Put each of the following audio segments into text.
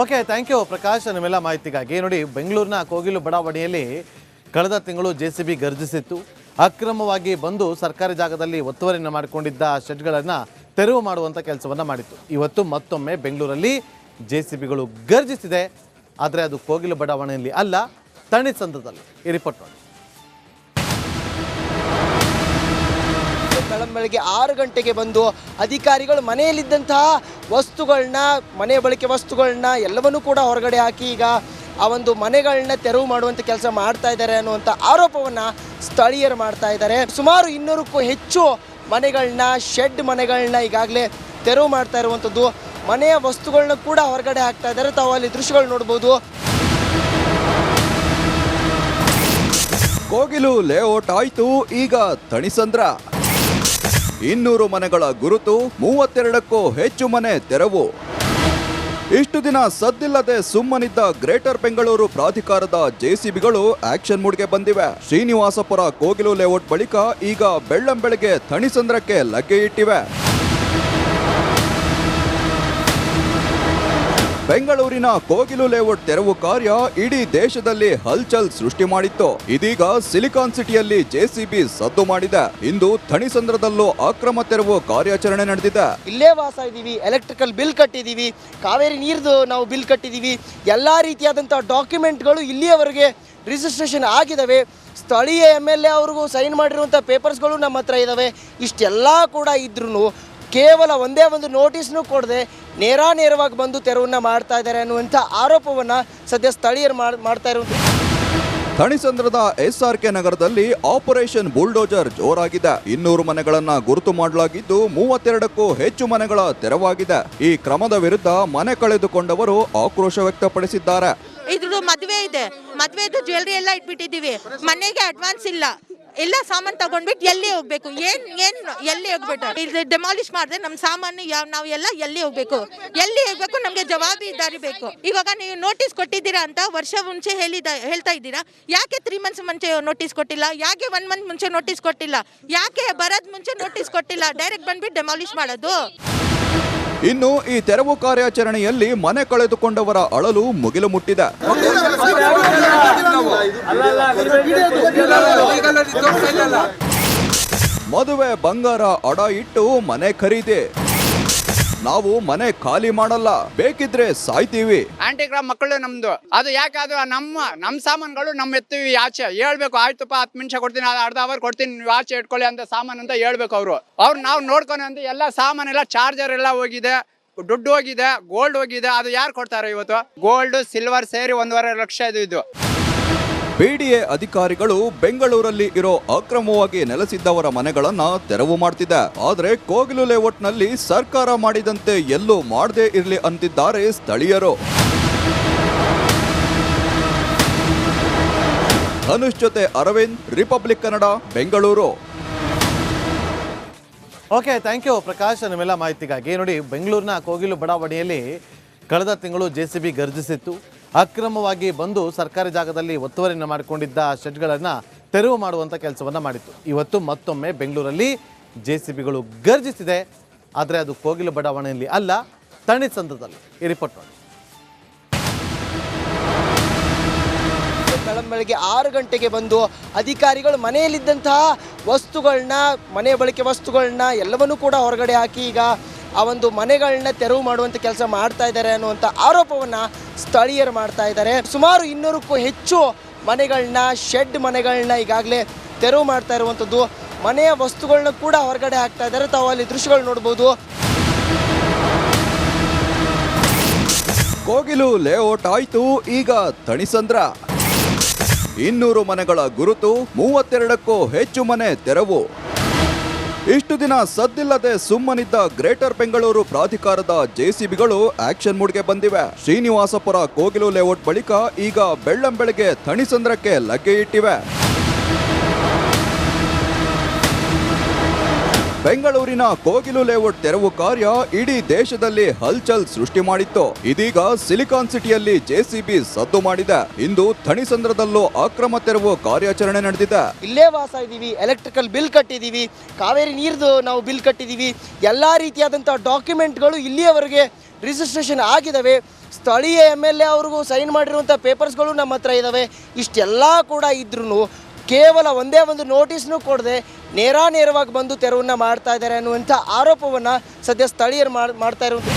Okay, thank you Prakash ನಿಮ್ಮೆಲ್ಲ ಮಾಹಿತಿಗಾಗಿ. ನೋಡಿ, ಬೆಂಗಳೂರಿನ ಕೋಗಿಲು ಬಡಾವಣೆಯಲ್ಲಿ ಕಳೆದ ತಿಂಗಳು ಜೆಸಿಬಿ ಗರ್ಜಿಸಿತ್ತು. ಅಕ್ರಮವಾಗಿ ಬಂದು ಸರ್ಕಾರಿ ಜಾಗದಲ್ಲಿ ಒತ್ತುವರಿಯನ್ನು ಮಾಡಿಕೊಂಡಿದ್ದ ಶೆಡ್ಗಳನ್ನು ತೆರವು ಮಾಡುವಂಥ ಕೆಲಸವನ್ನು ಮಾಡಿತ್ತು. ಇವತ್ತು ಮತ್ತೊಮ್ಮೆ ಬೆಂಗಳೂರಲ್ಲಿ ಜೆಸಿಬಿಗಳು ಗರ್ಜಿಸಿದೆ. ಆದರೆ ಅದು ಕೋಗಿಲು ಬಡಾವಣೆಯಲ್ಲಿ ಅಲ್ಲ, ತಣಿಸಂದ್ರದಲ್ಲಿ. ಈ ರಿಪೋರ್ಟ್ ನೋಡಿ. ಬೆಳಗ್ಗೆ 6 ಗಂಟೆಗೆ ಬಂದು ಅಧಿಕಾರಿಗಳು ಮನೆಯಲ್ಲಿದ್ದಂತಹ ವಸ್ತುಗಳನ್ನ, ಮನೆ ಬಳಕೆ ವಸ್ತುಗಳನ್ನ ಎಲ್ಲವನ್ನೂ ಕೂಡ ಹೊರಗಡೆ ಹಾಕಿ ಈಗ ಆ ಒಂದು ಮನೆಗಳನ್ನ ತೆರವು ಮಾಡುವಂಥ ಕೆಲಸ ಮಾಡ್ತಾ ಇದ್ದಾರೆ ಅನ್ನುವಂಥ ಆರೋಪವನ್ನು ಸ್ಥಳೀಯರು ಮಾಡ್ತಾ ಇದ್ದಾರೆ. ಸುಮಾರು 200ಕ್ಕೂ ಹೆಚ್ಚು ಮನೆಗಳನ್ನ, ಶೆಡ್ ಮನೆಗಳನ್ನ ಈಗಾಗಲೇ ತೆರವು ಮಾಡ್ತಾ ಇರುವಂಥದ್ದು. ಮನೆಯ ವಸ್ತುಗಳನ್ನ ಕೂಡ ಹೊರಗಡೆ ಹಾಕ್ತಾ ಇದ್ದಾರೆ. ತಾವು ಅಲ್ಲಿ ದೃಶ್ಯಗಳು ನೋಡ್ಬೋದು. ಕೋಗಿಲು ಲೇಔಟ್ ಆಯ್ತು, ಈಗ ತಣಿಸಂದ್ರ. 200 ಮನೆಗಳ ಗುರುತು, 32ಕ್ಕೂ ಹೆಚ್ಚು ಮನೆ ತೆರವು. ಇಷ್ಟು ದಿನ ಸದ್ದಿಲ್ಲದೆ ಸುಮ್ಮನಿದ್ದ ಗ್ರೇಟರ್ ಬೆಂಗಳೂರು ಪ್ರಾಧಿಕಾರದ ಜೆಸಿಬಿಗಳು ಆಕ್ಷನ್ ಮೂಡ್ಗೆ ಬಂದಿವೆ. ಶ್ರೀನಿವಾಸಪುರ ಕೋಗಿಲು ಲೇಔಟ್ ಬಳಿಕ ಈಗ ಬೆಳ್ಳಂಬೆಳಗ್ಗೆ ತಣಿಸಂದ್ರಕ್ಕೆ ಲಗ್ಗೆ ಇಟ್ಟಿವೆ. ಬೆಂಗಳೂರಿನ ಕೋಗಿಲು ಲೇಔಟ್ ತೆರವು ಕಾರ್ಯ ಇಡೀ ದೇಶದಲ್ಲಿ ಹಲ್ಚಲ್ ಸೃಷ್ಟಿ ಮಾಡಿತ್ತು. ಇದೀಗ ಸಿಲಿಕಾನ್ ಸಿಟಿಯಲ್ಲಿ ಜೆಸಿಬಿ ಸದ್ದು ಮಾಡಿದೆ. ಇಂದು ಥಣಿಸಂದ್ರದಲ್ಲೂ ಅಕ್ರಮ ತೆರವು ಕಾರ್ಯಾಚರಣೆ ನಡೆದಿದೆ. ಇಲ್ಲೇ ವಾಸ ಇದೀವಿ, ಎಲೆಕ್ಟ್ರಿಕಲ್ ಬಿಲ್ ಕಟ್ಟಿದೀವಿ, ಕಾವೇರಿ ನೀರ್ದು ನಾವು ಬಿಲ್ ಕಟ್ಟಿದೀವಿ, ಎಲ್ಲಾ ರೀತಿಯಾದಂತಹ ಡಾಕ್ಯುಮೆಂಟ್ಗಳು ಇಲ್ಲಿಯವರೆಗೆ ರಿಜಿಸ್ಟ್ರೇಷನ್ ಆಗಿದಾವೆ. ಸ್ಥಳೀಯ MLA ಅವ್ರಿಗೂ ಸೈನ್ ಮಾಡಿರುವಂಥ ಪೇಪರ್ಸ್ಗಳು ನಮ್ಮ ಹತ್ರ ಇದ್ದಾವೆ. ಇಷ್ಟೆಲ್ಲ ಕೂಡ ಇದ್ರೂ ಕೇವಲ ಒಂದೇ ಒಂದು ನೋಟಿಸ್ನು ಕೊಡದೆ ನೇರವಾಗಿ ಬಂದು ತೆರವನ್ನು ಮಾಡ್ತಾ ಇದ್ದಾರೆ ಅನ್ನುವಂಥ ಆರೋಪವನ್ನು ಸದ್ಯ ಸ್ಥಳೀಯರು ಮಾಡ್ತಾ ಇರುವುದು. ಥಣಿಸಂದ್ರದ SRK ನಗರದಲ್ಲಿ ಆಪರೇಷನ್ ಬುಲ್ಡೋಜರ್ ಜೋರಾಗಿದೆ. 200 ಮನೆಗಳನ್ನ ಗುರುತು ಮಾಡಲಾಗಿದ್ದು 32ಕ್ಕೂ ಹೆಚ್ಚು ಮನೆಗಳ ತೆರವಾಗಿದೆ. ಈ ಕ್ರಮದ ವಿರುದ್ಧ ಮನೆ ಕಳೆದುಕೊಂಡವರು ಆಕ್ರೋಶ ವ್ಯಕ್ತಪಡಿಸಿದ್ದಾರೆ. ಇದ್ರ ಮದುವೆ ಇದೆ, ಮದುವೆದು ಜ್ಯುವೆಲ್ರಿ ಎಲ್ಲ ಇಟ್ಬಿಟ್ಟಿದ್ದೀವಿ, ಮನೆಗೆ ಅಡ್ವಾನ್ಸ್ ಇಲ್ಲ, ಎಲ್ಲ ಸಾಮಾನು ತಗೊಂಡ್ಬಿಟ್ಟು ಎಲ್ಲಿ ಹೋಗ್ಬೇಕು, ಎಲ್ಲಿ ಹೋಗ್ಬಿಟ್ಟು ಇದು ಡೆಮಾಲಿಷ್ ಮಾಡಿದ್ರೆ ನಮ್ಮ ಸಾಮಾನು ನಾವು ಎಲ್ಲ ಎಲ್ಲಿ ಹೋಗ್ಬೇಕು ನಮಗೆ ಜವಾಬ್ದಾರಿ ಬೇಕು. ಇವಾಗ ನೀವು ನೋಟಿಸ್ ಕೊಟ್ಟಿದ್ದೀರಾ ಅಂತ ವರ್ಷ ಮುಂಚೆ ಹೇಳ್ತಾ ಇದ್ದೀರಾ, ಯಾಕೆ 3 ಮಂತ್ಸ್ ಮುಂಚೆ ನೋಟಿಸ್ ಕೊಟ್ಟಿಲ್ಲ, ಯಾಕೆ 1 ಮಂತ್ ಮುಂಚೆ ನೋಟಿಸ್ ಕೊಟ್ಟಿಲ್ಲ, ಯಾಕೆ ಬರೋದ್ ಮುಂಚೆ ನೋಟಿಸ್ ಕೊಟ್ಟಿಲ್ಲ, ಡೈರೆಕ್ಟ್ ಬಂದ್ಬಿಟ್ಟು ಡೆಮಾಲಿಷ್ ಮಾಡೋದು. ಇನ್ನು ಈ ತೆರವು ಕಾರ್ಯಾಚರಣೆಯಲ್ಲಿ ಮನೆ ಕಳೆದುಕೊಂಡವರ ಅಳಲು ಮುಗಿಲು ಮುಟ್ಟಿದೆ. ಮದುವೆ ಬಂಗಾರ ಅಡ ಇಟ್ಟು ಮನೆ ಖರೀದಿ. ನಾವು ಮನೆ ಖಾಲಿ ಮಾಡಲ್ಲ, ಬೇಕಿದ್ರೆ ಸಾಯ್ತೀವಿ. ಆಂಟಿಗ್ರಾಮ್ ಮಕ್ಕಳು ನಮ್ದು, ಅದು ಯಾಕೆ ಅದು ನಮ್ಮ ಸಾಮಾನುಗಳು ನಮ್ಮ ಎತ್ತೀವಿ ಆಚೆ ಹೇಳ್ಬೇಕು. ಆಯ್ತಪ್ಪ 10 ನಿಮಿಷ ಕೊಡ್ತೀನಿ, ಅರ್ಧ ಅವರ್ ಕೊಡ್ತೀನಿ, ನೀವು ಆಚೆ ಇಟ್ಕೊಳ್ಳಿ ಅಂತ ಸಾಮಾನು ಅಂತ ಹೇಳ್ಬೇಕು. ಅವ್ರು ನಾವು ನೋಡ್ಕೊಂಡು ಅಂತ ಎಲ್ಲ ಸಾಮಾನೆಲ್ಲ ಚಾರ್ಜರ್ ಎಲ್ಲ ಹೋಗಿದೆ, ದುಡ್ಡು ಹೋಗಿದೆ, ಗೋಲ್ಡ್ ಹೋಗಿದೆ. ಅದು ಯಾರು ಕೊಡ್ತಾರೆ ಇವತ್ತು? ಗೋಲ್ಡ್ ಸಿಲ್ವರ್ ಸೇರಿ 1.5 ಲಕ್ಷ ಇದು. BDA ಅಧಿಕಾರಿಗಳು ಬೆಂಗಳೂರಲ್ಲಿ ಇರೋ ಅಕ್ರಮವಾಗಿ ನೆಲೆಸಿದ್ದವರ ಮನೆಗಳನ್ನ ತೆರವು ಮಾಡ್ತಿದೆ. ಆದ್ರೆ ಕೋಗಿಲು ಲೇಔಟ್ನಲ್ಲಿ ಸರ್ಕಾರ ಮಾಡಿದಂತೆ ಎಲ್ಲೂ ಮಾಡದೇ ಇರ್ಲಿ ಅಂತಿದ್ದಾರೆ ಸ್ಥಳೀಯರು. ಧನುಷ್ ಜೊತೆ Arvind, republic Kannada, Bengaluru. Okay, thank you Prakash ನಿಮ್ಮೆಲ್ಲ ಮಾಹಿತಿಗಾಗಿ. ನೋಡಿ, ಬೆಂಗಳೂರಿನ ಕೋಗಿಲು ಬಡಾವಣೆಯಲ್ಲಿ ಕಳೆದ ತಿಂಗಳು ಜೆಸಿಬಿ ಗರ್ಜಿಸಿತ್ತು. ಅಕ್ರಮವಾಗಿ ಬಂದು ಸರ್ಕಾರಿ ಜಾಗದಲ್ಲಿ ಒತ್ತುವರಿಯನ್ನು ಮಾಡಿಕೊಂಡಿದ್ದ ಶೆಡ್ಗಳನ್ನು ತೆರವು ಮಾಡುವಂಥ ಕೆಲಸವನ್ನು ಮಾಡಿತ್ತು. ಇವತ್ತು ಮತ್ತೊಮ್ಮೆ ಬೆಂಗಳೂರಲ್ಲಿ ಜೆಸಿಬಿಗಳು ಗರ್ಜಿಸಿದೆ. ಆದರೆ ಅದು ಕೋಗಿಲು ಬಡಾವಣೆಯಲ್ಲಿ ಅಲ್ಲ, ತಣಿಸಂದ್ರದಲ್ಲಿ. ಈ ರಿಪೋರ್ಟ್ ನೋಡಿ. ಬೆಳಗ್ಗೆ 6 ಗಂಟೆಗೆ ಬಂದು ಅಧಿಕಾರಿಗಳು ಮನೆಯಲ್ಲಿದ್ದಂತಹ ವಸ್ತುಗಳನ್ನ, ಮನೆ ಬಳಕೆ ವಸ್ತುಗಳನ್ನ ಎಲ್ಲವನ್ನೂ ಕೂಡ ಹೊರಗಡೆ ಹಾಕಿ ಈಗ ಆ ಒಂದು ಮನೆಗಳನ್ನ ತೆರವು ಮಾಡುವಂಥ ಕೆಲಸ ಮಾಡ್ತಾ ಇದ್ದಾರೆ ಅನ್ನುವಂಥ ಆರೋಪವನ್ನು ಸ್ಥಳೀಯರು ಮಾಡ್ತಾ ಇದ್ದಾರೆ. ಸುಮಾರು 200ಕ್ಕೂ ಹೆಚ್ಚು ಮನೆಗಳನ್ನ, ಶೆಡ್ ಮನೆಗಳನ್ನ ಈಗಾಗಲೇ ತೆರವು ಮಾಡ್ತಾ ಇರುವಂಥದ್ದು. ಮನೆಯ ವಸ್ತುಗಳನ್ನ ಕೂಡ ಹೊರಗಡೆ ಹಾಕ್ತಾ ಇದ್ದಾರೆ. ತಾವು ಅಲ್ಲಿ ದೃಶ್ಯಗಳು ನೋಡ್ಬೋದು. ಕೋಗಿಲು ಲೇಔಟ್ ಆಯ್ತು, ಈಗ ತಣಿಸಂದ್ರ. 200 ಮನೆಗಳ ಗುರುತು, 32ಕ್ಕೂ ಹೆಚ್ಚು ಮನೆ ತೆರವು. ಇಷ್ಟು ದಿನ ಸದ್ದಿಲ್ಲದೆ ಸುಮ್ಮನಿದ್ದ ಗ್ರೇಟರ್ ಬೆಂಗಳೂರು ಪ್ರಾಧಿಕಾರದ ಜೆಸಿಬಿಗಳು ಆಕ್ಷನ್ ಮೂಡ್ಗೆ ಬಂದಿವೆ. ಶ್ರೀನಿವಾಸಪುರ ಕೋಗಿಲು ಲೇಔಟ್ ಬಳಿಕ ಈಗ ಬೆಳ್ಳಂಬೆಳಗ್ಗೆ ಥಣಿಸಂದ್ರಕ್ಕೆ ಲಗ್ಗೆ ಇಟ್ಟಿವೆ. ಬೆಂಗಳೂರಿನ ಕೋಗಿಲು ಲೇಔಟ್ ತೆರವು ಕಾರ್ಯ ಇಡೀ ದೇಶದಲ್ಲಿ ಹಲ್ಚಲ್ ಸೃಷ್ಟಿ ಮಾಡಿತ್ತು. ಇದೀಗ ಸಿಲಿಕಾನ್ ಸಿಟಿಯಲ್ಲಿ ಜೆಸಿಬಿ ಸದ್ದು ಮಾಡಿದೆ. ಇಂದು ಥಣಿಸಂದ್ರದಲ್ಲೂ ಅಕ್ರಮ ತೆರವು ಕಾರ್ಯಾಚರಣೆ ನಡೆದಿದೆ. ಇಲ್ಲೇ ವಾಸ ಇದೀವಿ, ಎಲೆಕ್ಟ್ರಿಕಲ್ ಬಿಲ್ ಕಟ್ಟಿದೀವಿ, ಕಾವೇರಿ ನೀರ್ದು ನಾವು ಬಿಲ್ ಕಟ್ಟಿದೀವಿ, ಎಲ್ಲಾ ರೀತಿಯಾದಂತಹ ಡಾಕ್ಯುಮೆಂಟ್ಗಳು ಇಲ್ಲಿಯವರೆಗೆ ರಿಜಿಸ್ಟ್ರೇಷನ್ ಆಗಿದಾವೆ. ಸ್ಥಳೀಯ MLA ಅವ್ರಿಗೂ ಸೈನ್ ಮಾಡಿರುವಂಥ ಪೇಪರ್ಸ್ಗಳು ನಮ್ಮ ಹತ್ರ ಇದ್ದಾವೆ. ಇಷ್ಟೆಲ್ಲ ಕೂಡ ಇದ್ರೂ ಕೇವಲ ಒಂದೇ ಒಂದು ನೋಟಿಸ್ನೂ ಕೊಡದೆ ನೇರವಾಗಿ ಬಂದು ತೆರವನ್ನು ಮಾಡ್ತಾ ಇದ್ದಾರೆ ಅನ್ನುವಂಥ ಆರೋಪವನ್ನು ಸದ್ಯ ಸ್ಥಳೀಯರು ಮಾಡ್ತಾ ಇರುವಂಥ.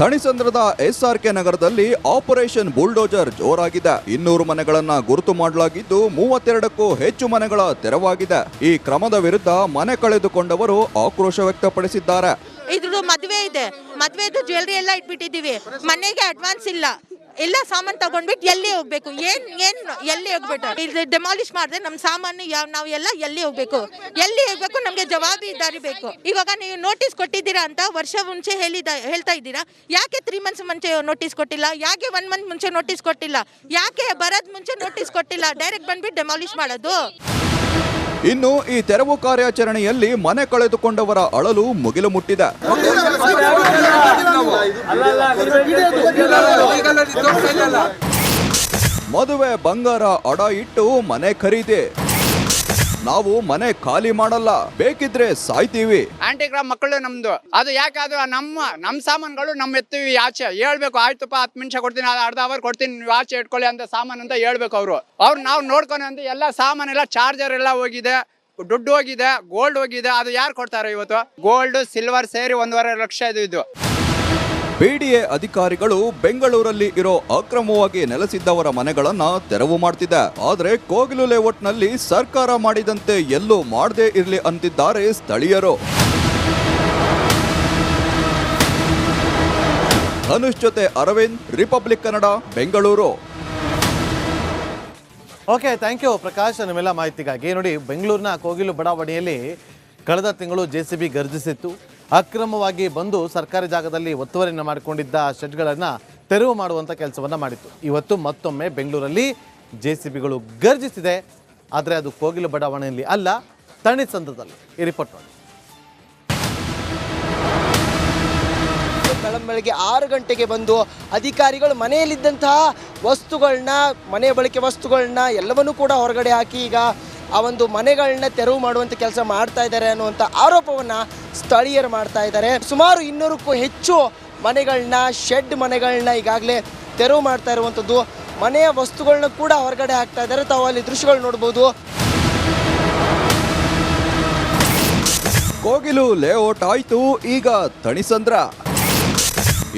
ಥಣಿಸಂದ್ರದ SRK ನಗರದಲ್ಲಿ ಆಪರೇಷನ್ ಬುಲ್ಡೋಜರ್ ಜೋರಾಗಿದೆ. 200 ಮನೆಗಳನ್ನ ಗುರುತು ಮಾಡಲಾಗಿದ್ದು 32ಕ್ಕೂ ಹೆಚ್ಚು ಮನೆಗಳ ತೆರವಾಗಿದೆ. ಈ ಕ್ರಮದ ವಿರುದ್ಧ ಮನೆ ಕಳೆದುಕೊಂಡವರು ಆಕ್ರೋಶ ವ್ಯಕ್ತಪಡಿಸಿದ್ದಾರೆ. ಇದ್ರದ್ದು ಮದುವೆ ಇದೆ, ಮದುವೆದು ಜ್ಯುವೆಲ್ರಿ ಎಲ್ಲ ಇಟ್ಬಿಟ್ಟಿದ್ದೀವಿ, ಮನೆಗೆ ಅಡ್ವಾನ್ಸ್ ಇಲ್ಲ, ಎಲ್ಲ ಸಾಮಾನು ತಗೊಂಡ್ಬಿಟ್ಟು ಎಲ್ಲಿ ಹೋಗ್ಬೇಕು, ಎಲ್ಲಿ ಹೋಗ್ಬಿಟ್ಟು ಇದು ಡೆಮಾಲಿಷ್ ಮಾಡಿದ್ರೆ ನಮ್ಮ ಸಾಮಾನು ನಾವು ಎಲ್ಲ ಎಲ್ಲಿ ಹೋಗ್ಬೇಕು ನಮಗೆ ಜವಾಬ್ದಾರಿ ಬೇಕು. ಇವಾಗ ನೀವು ನೋಟಿಸ್ ಕೊಟ್ಟಿದ್ದೀರಾ ಅಂತ ವರ್ಷ ಮುಂಚೆ ಹೇಳ್ತಾ ಇದ್ದೀರಾ, ಯಾಕೆ 3 months ಮುಂಚೆ ನೋಟಿಸ್ ಕೊಟ್ಟಿಲ್ಲ, ಯಾಕೆ 1 month ಮುಂಚೆ ನೋಟಿಸ್ ಕೊಟ್ಟಿಲ್ಲ, ಯಾಕೆ ಬರೋದ್ ಮುಂಚೆ ನೋಟಿಸ್ ಕೊಟ್ಟಿಲ್ಲ, ಡೈರೆಕ್ಟ್ ಬಂದ್ಬಿಟ್ಟು ಡೆಮಾಲಿಷ್ ಮಾಡೋದು. ಇನ್ನು ಈ ತೆರವು ಕಾರ್ಯಾಚರಣೆಯಲ್ಲಿ ಮನೆ ಕಳೆದುಕೊಂಡವರ ಅಳಲು ಮುಗಿಲು ಮುಟ್ಟಿದೆ. ಮದುವೆ ಬಂಗಾರ ಅಡ ಇಟ್ಟು ಮನೆ ಖರೀದಿ, ನಾವು ಮನೆ ಖಾಲಿ ಮಾಡಲ್ಲ, ಬೇಕಿದ್ರೆ ಸಾಯ್ತೀವಿ. ಆಂಟಿಗ್ರಾಮ್ ಮಕ್ಕಳು ನಮ್ದು, ಅದು ಯಾಕಾದ್ರು ನಮ್ಮ ಸಾಮಾನುಗಳು ನಮ್ಮ ಎತ್ತೀವಿ ಆಚೆ ಹೇಳ್ಬೇಕು. ಆಯ್ತಪ್ಪ 10 ನಿಮಿಷ ಕೊಡ್ತೀನಿ, ಅರ್ಧ ಅವರ್ ಕೊಡ್ತೀನಿ, ನೀವು ಆಚೆ ಇಟ್ಕೊಳ್ಳಿ ಅಂತ ಸಾಮಾನು ಅಂತ ಹೇಳ್ಬೇಕು. ಅವ್ರು ನಾವು ನೋಡ್ಕೊಂಡು ಅಂತ ಎಲ್ಲ ಸಾಮಾನೆಲ್ಲ ಚಾರ್ಜರ್ ಎಲ್ಲ ಹೋಗಿದೆ, ದುಡ್ಡು ಹೋಗಿದೆ, ಗೋಲ್ಡ್ ಹೋಗಿದೆ. ಅದು ಯಾರು ಕೊಡ್ತಾರೆ ಇವತ್ತು? ಗೋಲ್ಡ್ ಸಿಲ್ವರ್ ಸೇರಿ 1.5 ಲಕ್ಷ ಇದು. BDA ಅಧಿಕಾರಿಗಳು ಬೆಂಗಳೂರಲ್ಲಿ ಇರೋ ಅಕ್ರಮವಾಗಿ ನೆಲೆಸಿದ್ದವರ ಮನೆಗಳನ್ನ ತೆರವು ಮಾಡ್ತಿದೆ. ಆದ್ರೆ ಕೋಗಿಲು ಲೇಔಟ್ನಲ್ಲಿ ಸರ್ಕಾರ ಮಾಡಿದಂತೆ ಎಲ್ಲೂ ಮಾಡದೇ ಇರ್ಲಿ ಅಂತಿದ್ದಾರೆ ಸ್ಥಳೀಯರು. ಧನುಷ್ ಜೊತೆ Arvind, republic Kannada, Bengaluru. Okay, thank you Prakash ನಿಮ್ಮೆಲ್ಲ ಮಾಹಿತಿಗಾಗಿ. ನೋಡಿ, ಬೆಂಗಳೂರಿನ ಕೋಗಿಲು ಬಡಾವಣೆಯಲ್ಲಿ ಕಳೆದ ತಿಂಗಳು JCB ಗರ್ಜಿಸಿತ್ತು. ಅಕ್ರಮವಾಗಿ ಬಂದು ಸರ್ಕಾರಿ ಜಾಗದಲ್ಲಿ ಒತ್ತುವರಿಯನ್ನು ಮಾಡಿಕೊಂಡಿದ್ದ ಶೆಡ್ಗಳನ್ನು ತೆರವು ಮಾಡುವಂಥ ಕೆಲಸವನ್ನು ಮಾಡಿತ್ತು. ಇವತ್ತು ಮತ್ತೊಮ್ಮೆ ಬೆಂಗಳೂರಲ್ಲಿ JCBಗಳು ಗರ್ಜಿಸಿದೆ. ಆದರೆ ಅದು ಕೋಗಿಲು ಬಡಾವಣೆಯಲ್ಲಿ ಅಲ್ಲ, ಥಣಿಸಂದ್ರದಲ್ಲಿ. ಈ ರಿಪೋರ್ಟ್ ನೋಡಿ. ಬೆಳಗ್ಗೆ 6 ಗಂಟೆಗೆ ಬಂದು ಅಧಿಕಾರಿಗಳು ಮನೆಯಲ್ಲಿದ್ದಂತಹ ವಸ್ತುಗಳನ್ನ, ಮನೆ ಬಳಕೆ ವಸ್ತುಗಳನ್ನ ಎಲ್ಲವನ್ನೂ ಕೂಡ ಹೊರಗಡೆ ಹಾಕಿ ಈಗ ಆ ಒಂದು ಮನೆಗಳನ್ನ ತೆರವು ಮಾಡುವಂಥ ಕೆಲಸ ಮಾಡ್ತಾ ಇದ್ದಾರೆ ಅನ್ನುವಂಥ ಆರೋಪವನ್ನು ಸ್ಥಳೀಯರು ಮಾಡ್ತಾ ಇದ್ದಾರೆ. ಸುಮಾರು 200ಕ್ಕೂ ಹೆಚ್ಚು ಮನೆಗಳನ್ನ, ಶೆಡ್ ಮನೆಗಳನ್ನ ಈಗಾಗಲೇ ತೆರವು ಮಾಡ್ತಾ ಇರುವಂಥದ್ದು. ಮನೆಯ ವಸ್ತುಗಳನ್ನ ಕೂಡ ಹೊರಗಡೆ ಹಾಕ್ತಾ ಇದ್ದಾರೆ. ತಾವು ಅಲ್ಲಿ ದೃಶ್ಯಗಳು ನೋಡ್ಬೋದು. ಕೋಗಿಲು ಲೇಔಟ್ ಆಯ್ತು, ಈಗ ಥಣಿಸಂದ್ರ.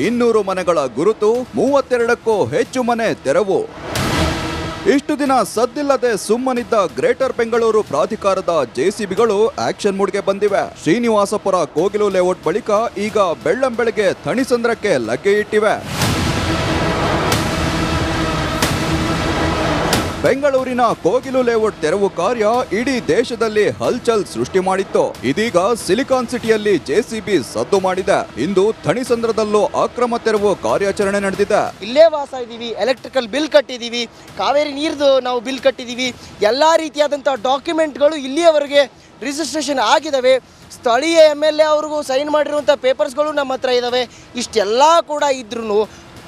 200 ಮನೆಗಳ ಗುರುತು, 32ಕ್ಕೂ ಹೆಚ್ಚು ಮನೆ ತೆರವು. ಇಷ್ಟು ದಿನ ಸದ್ದಿಲ್ಲದೆ ಸುಮ್ಮನಿದ್ದ ಗ್ರೇಟರ್ ಬೆಂಗಳೂರು ಪ್ರಾಧಿಕಾರದ JCBಗಳು ಆಕ್ಷನ್ ಮೂಡ್ಗೆ ಬಂದಿವೆ. ಶ್ರೀನಿವಾಸಪುರ ಕೋಗಿಲು ಲೇಔಟ್ ಬಳಿಕ ಈಗ ಬೆಳ್ಳಂಬೆಳಗ್ಗೆ ಥಣಿಸಂದ್ರಕ್ಕೆ ಲಗ್ಗೆ ಇಟ್ಟಿವೆ. ಬೆಂಗಳೂರಿನ ಕೋಗಿಲು ಲೇಔಟ್ ತೆರವು ಕಾರ್ಯ ಇಡೀ ದೇಶದಲ್ಲಿ ಹಲ್ಚಲ್ ಸೃಷ್ಟಿ ಮಾಡಿತ್ತು. ಇದೀಗ ಸಿಲಿಕಾನ್ ಸಿಟಿಯಲ್ಲಿ JCB ಸದ್ದು ಮಾಡಿದೆ. ಇಂದು ಥಣಿಸಂದ್ರದಲ್ಲೂ ಅಕ್ರಮ ತೆರವು ಕಾರ್ಯಾಚರಣೆ ನಡೆದಿದೆ. ಇಲ್ಲೇ ವಾಸ ಇದ್ದೀವಿ, ಎಲೆಕ್ಟ್ರಿಕಲ್ ಬಿಲ್ ಕಟ್ಟಿದ್ದೀವಿ, ಕಾವೇರಿ ನೀರ್ದು ನಾವು ಬಿಲ್ ಕಟ್ಟಿದ್ದೀವಿ, ಎಲ್ಲ ರೀತಿಯಾದಂಥ ಡಾಕ್ಯುಮೆಂಟ್ಗಳು ಇಲ್ಲಿಯವರೆಗೆ ರಿಜಿಸ್ಟ್ರೇಷನ್ ಆಗಿದ್ದಾವೆ. ಸ್ಥಳೀಯ MLA ಅವ್ರಿಗೂ ಸೈನ್ ಮಾಡಿರುವಂಥ ಪೇಪರ್ಸ್ಗಳು ನಮ್ಮ ಹತ್ರ ಇದ್ದಾವೆ. ಇಷ್ಟೆಲ್ಲ ಕೂಡ ಇದ್ರೂ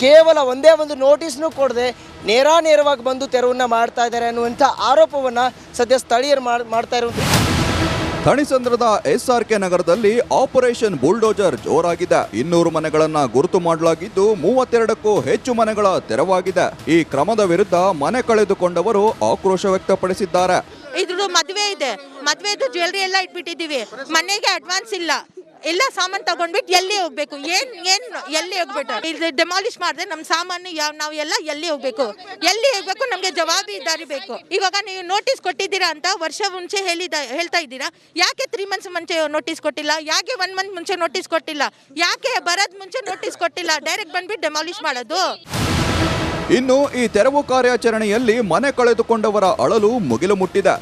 ಕೇವಲ ಒಂದೇ ಒಂದು ನೋಟಿಸ್ನೂ ಕೊಡದೆ ನೇರವಾಗಿ ಬಂದು ತೆರವನ್ನು ಮಾಡ್ತಾ ಇದ್ದಾರೆ ಅನ್ನುವಂಥ ಆರೋಪವನ್ನು ಸದ್ಯ ಸ್ಥಳೀಯರು ಮಾಡ್ತಾ ಇರುವಂಥ. ಥಣಿಸಂದ್ರದ SRK ನಗರದಲ್ಲಿ ಆಪರೇಷನ್ ಬುಲ್ಡೋಜರ್ ಜೋರಾಗಿದೆ. 200 ಮನೆಗಳನ್ನ ಗುರುತು ಮಾಡಲಾಗಿದ್ದು 32ಕ್ಕೂ ಹೆಚ್ಚು ಮನೆಗಳ ತೆರವಾಗಿದೆ. ಈ ಕ್ರಮದ ವಿರುದ್ಧ ಮನೆ ಕಳೆದುಕೊಂಡವರು ಆಕ್ರೋಶ ವ್ಯಕ್ತಪಡಿಸಿದ್ದಾರೆ. ಇದ್ರದ್ದು ಮದುವೆ ಇದೆ, ಮದುವೆದು ಜ್ಯುವೆಲ್ರಿ ಎಲ್ಲ ಇಟ್ಬಿಟ್ಟಿದ್ದೀವಿ, ಮನೆಗೆ ಅಡ್ವಾನ್ಸ್ ಇಲ್ಲ, ಎಲ್ಲ ಸಾಮಾನು ತಗೊಂಡ್ಬಿಟ್ಟು ಎಲ್ಲಿ ಹೋಗ್ಬೇಕು, ಎಲ್ಲಿ ಹೋಗ್ಬಿಟ್ಟು ಇದು ಡೆಮಾಲಿಷ್ ಮಾಡಿದ್ರೆ ನಮ್ಮ ಸಾಮಾನು ನಾವು ಎಲ್ಲ ಎಲ್ಲಿ ಹೋಗ್ಬೇಕು ನಮಗೆ ಜವಾಬ್ದಾರಿ ಬೇಕು. ಇವಾಗ ನೀವು ನೋಟಿಸ್ ಕೊಟ್ಟಿದ್ದೀರಾ ಅಂತ ವರ್ಷ ಮುಂಚೆ ಹೇಳ್ತಾ ಇದ್ದೀರಾ, ಯಾಕೆ 3 months ಮುಂಚೆ ನೋಟಿಸ್ ಕೊಟ್ಟಿಲ್ಲ, ಯಾಕೆ 1 month ಮುಂಚೆ ನೋಟಿಸ್ ಕೊಟ್ಟಿಲ್ಲ, ಯಾಕೆ ಬರೋದ್ ಮುಂಚೆ ನೋಟಿಸ್ ಕೊಟ್ಟಿಲ್ಲ, ಡೈರೆಕ್ಟ್ ಬಂದ್ಬಿಟ್ಟು ಡೆಮಾಲಿಷ್ ಮಾಡೋದು. ಇನ್ನು ಈ ತೆರವು ಕಾರ್ಯಾಚರಣೆಯಲ್ಲಿ ಮನೆ ಕಳೆದುಕೊಂಡವರ ಅಳಲು ಮುಗಿಲು ಮುಟ್ಟಿದೆ.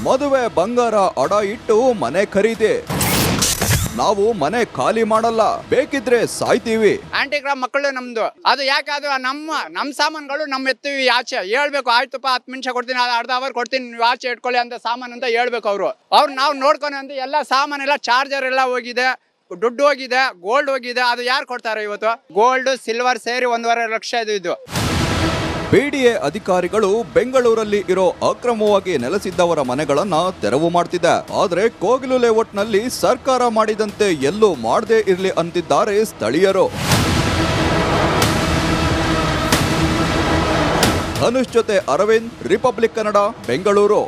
ಮದುವೆ ಬಂಗಾರ ಅಡ ಇಟ್ಟು ಮನೆ ಖರೀದಿ, ನಾವು ಮನೆ ಖಾಲಿ ಮಾಡಲ್ಲ, ಬೇಕಿದ್ರೆ ಸಾಯ್ತೀವಿ. ಆಂಟಿಗ್ರಾಮ್ ಮಕ್ಕಳು ನಮ್ದು, ಅದು ಯಾಕಾದ್ರು ನಮ್ಮ ಸಾಮಾನುಗಳು ನಮ್ಮ ಎತ್ತೀವಿ ಆಚೆ ಹೇಳ್ಬೇಕು. ಆಯ್ತಪ್ಪ 10 ನಿಮಿಷ ಕೊಡ್ತೀನಿ, ಅರ್ಧ ಅವರ್ ಕೊಡ್ತೀನಿ, ನೀವು ಆಚೆ ಇಟ್ಕೊಳ್ಳಿ ಅಂತ ಸಾಮಾನು ಅಂತ ಹೇಳ್ಬೇಕು. ಅವ್ರು ನಾವು ನೋಡ್ಕೊಂಡು ಅಂತ ಎಲ್ಲ ಸಾಮಾನೆಲ್ಲ ಚಾರ್ಜರ್ ಎಲ್ಲ ಹೋಗಿದೆ, ದುಡ್ಡು ಹೋಗಿದೆ, ಗೋಲ್ಡ್ ಹೋಗಿದೆ. ಅದು ಯಾರು ಕೊಡ್ತಾರೆ ಇವತ್ತು? ಗೋಲ್ಡ್ ಸಿಲ್ವರ್ ಸೇರಿ 1.5 ಲಕ್ಷ ಇದು. ಬಿಡಿಎ ಅಧಿಕಾರಿಗಳು ಬೆಂಗಳೂರಲ್ಲಿ ಇರೋ ಅಕ್ರಮವಾಗಿ ನೆಲೆಸಿದ್ದವರ ಮನೆಗಳನ್ನ ತೆರವು ಮಾಡ್ತಿದೆ. ಆದ್ರೆ ಕೋಗಿಲು ಲೇಔಟ್ನಲ್ಲಿ ಸರ್ಕಾರ ಮಾಡಿದಂತೆ ಎಲ್ಲೂ ಮಾಡದೇ ಇರ್ಲಿ ಅಂತಿದ್ದಾರೆ ಸ್ಥಳೀಯರು. ಧನುಷ್ ಜೊತೆ ಅರವಿಂದ್, ರಿಪಬ್ಲಿಕ್ ಕನ್ನಡ, ಬೆಂಗಳೂರು.